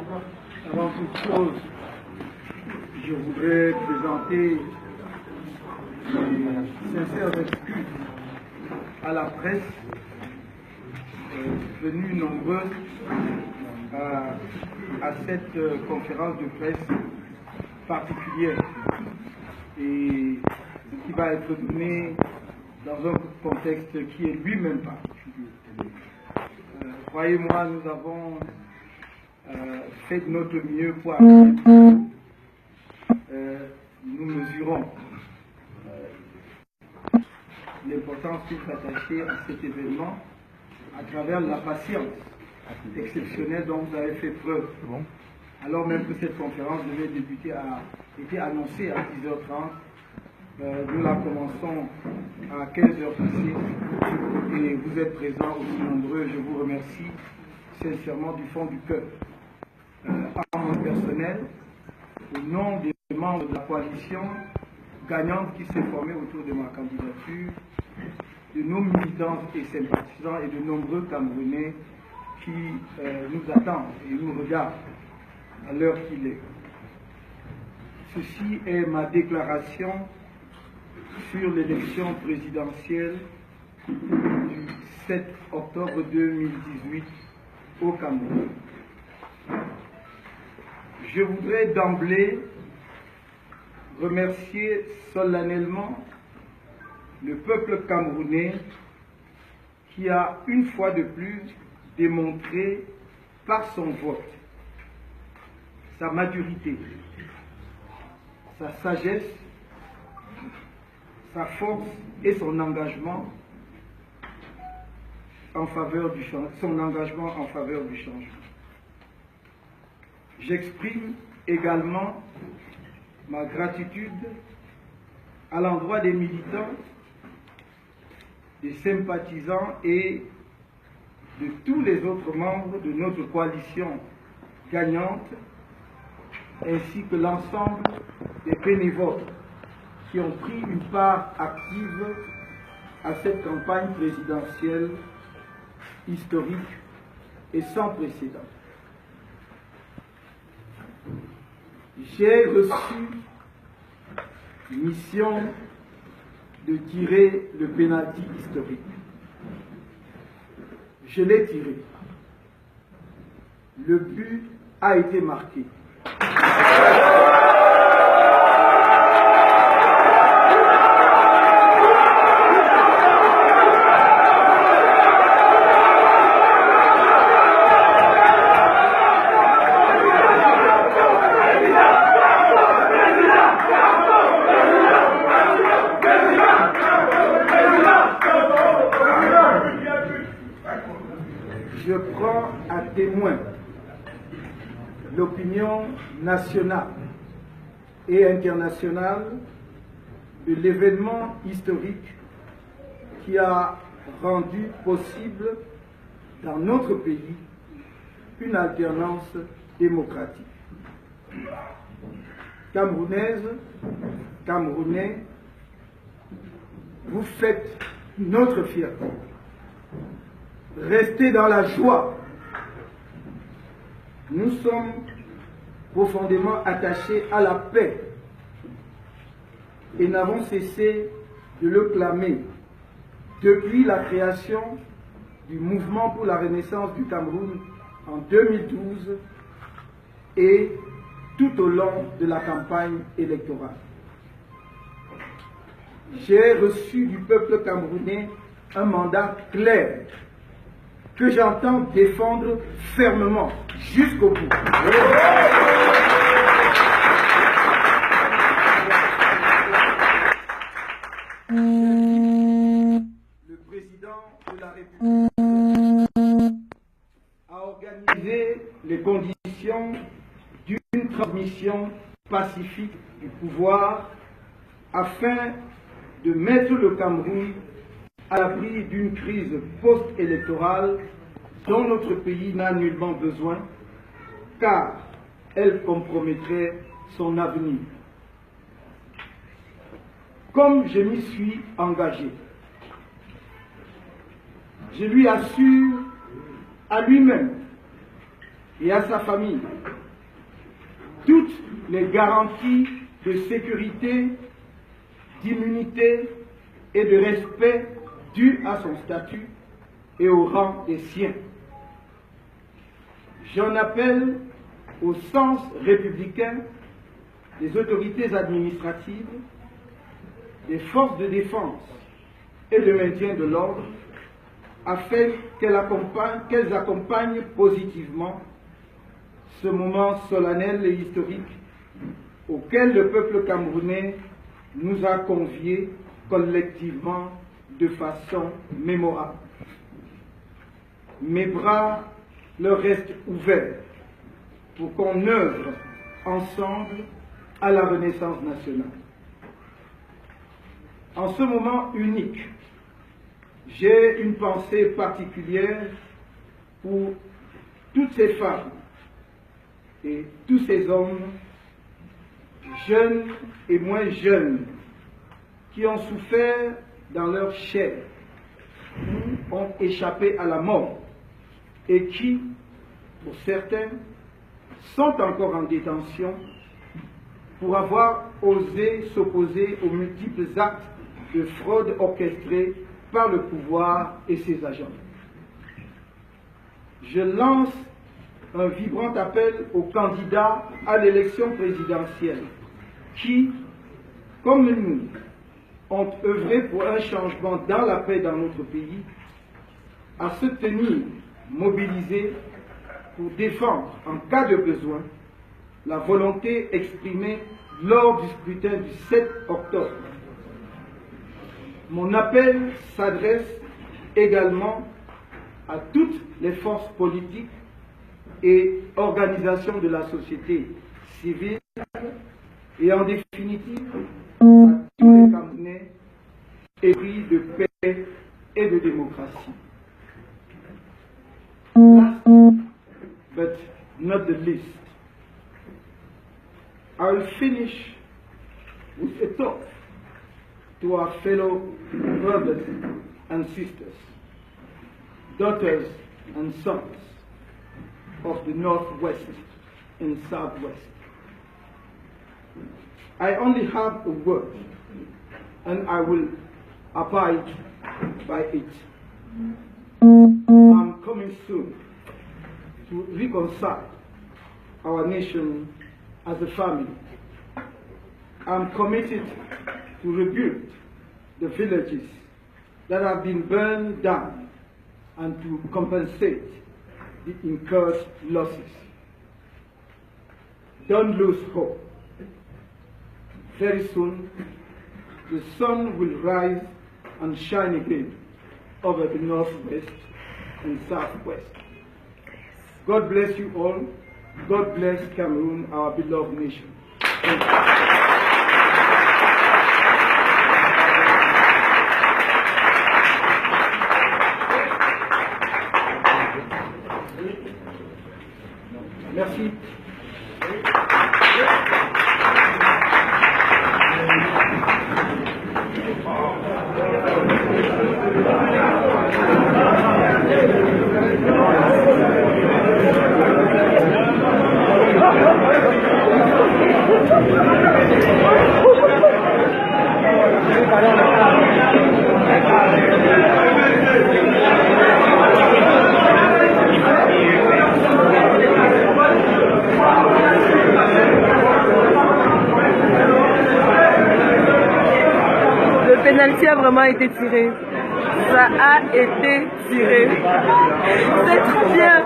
Avant toute chose, je voudrais présenter mes sincères excuses à la presse venue nombreuse à cette conférence de presse particulière et qui va être donnée dans un contexte qui est lui-même particulier. Croyez-moi, nous avons fait de notre mieux pour arriver. Nous mesurons l'importance qu'il faut attacher à cet événement à travers la patience exceptionnelle dont vous avez fait preuve. Alors même que cette conférence devait débuter était annoncée à 10h30, nous la commençons à 15h passées et vous êtes présents aussi nombreux. Je vous remercie sincèrement du fond du cœur. À mon personnel, au nom des membres de la coalition gagnante qui s'est formée autour de ma candidature, de nos militants et sympathisants et de nombreux Camerounais qui nous attendent et nous regardent à l'heure qu'il est. Ceci est ma déclaration sur l'élection présidentielle du 7 octobre 2018 au Cameroun. Je voudrais d'emblée remercier solennellement le peuple camerounais qui a une fois de plus démontré par son vote sa maturité, sa sagesse, sa force et son engagement en faveur du changement. J'exprime également ma gratitude à l'endroit des militants, des sympathisants et de tous les autres membres de notre coalition gagnante, ainsi que l'ensemble des bénévoles qui ont pris une part active à cette campagne présidentielle historique et sans précédent. J'ai reçu mission de tirer le pénalty historique. Je l'ai tiré. Le but a été marqué. Je prends à témoin l'opinion nationale et internationale de l'événement historique qui a rendu possible dans notre pays une alternance démocratique. Camerounaises, Camerounais, vous faites notre fierté. Restez dans la joie. Nous sommes profondément attachés à la paix et n'avons cessé de le clamer depuis la création du mouvement pour la renaissance du Cameroun en 2012 et tout au long de la campagne électorale. J'ai reçu du peuple camerounais un mandat clair que j'entends défendre fermement jusqu'au bout. Le président de la République a organisé les conditions d'une transmission pacifique du pouvoir afin de mettre le Cameroun à l'abri d'une crise post-électorale dont notre pays n'a nullement besoin, car elle compromettrait son avenir. Comme je m'y suis engagé, je lui assure à lui-même et à sa famille toutes les garanties de sécurité, d'immunité et de respect dues à son statut et au rang des siens. J'en appelle au sens républicain des autorités administratives, des forces de défense et de maintien de l'ordre, afin qu'elles accompagnent positivement ce moment solennel et historique auquel le peuple camerounais nous a conviés collectivement de façon mémorable. Mes bras leur restent ouverts pour qu'on œuvre ensemble à la renaissance nationale. En ce moment unique, j'ai une pensée particulière pour toutes ces femmes et tous ces hommes, jeunes et moins jeunes, qui ont souffert dans leur chair, ont échappé à la mort et qui, pour certains, sont encore en détention pour avoir osé s'opposer aux multiples actes de fraude orchestrés par le pouvoir et ses agents. Je lance un vibrant appel aux candidats à l'élection présidentielle qui, comme nous, ont œuvré pour un changement dans la paix dans notre pays, à se tenir mobilisés pour défendre, en cas de besoin, la volonté exprimée lors du scrutin du 7 octobre. Mon appel s'adresse également à toutes les forces politiques et organisations de la société civile et en définitive à tous les Camerounais épris de paix et de démocratie. Last but not the least, I will finish with a thought to our fellow brothers and sisters, daughters and sons of the Northwest and Southwest. I only have a word, and I will abide by it. I'm coming soon to reconcile our nation as a family. I'm committed to rebuild the villages that have been burned down and to compensate the incurred losses. Don't lose hope. Very soon, the sun will rise and shine again over the Northwest and Southwest. God bless you all. God bless Cameroon, our beloved nation. Thank you. Merci. Le penalty a vraiment été tiré. Ça a été tiré. C'est très bien.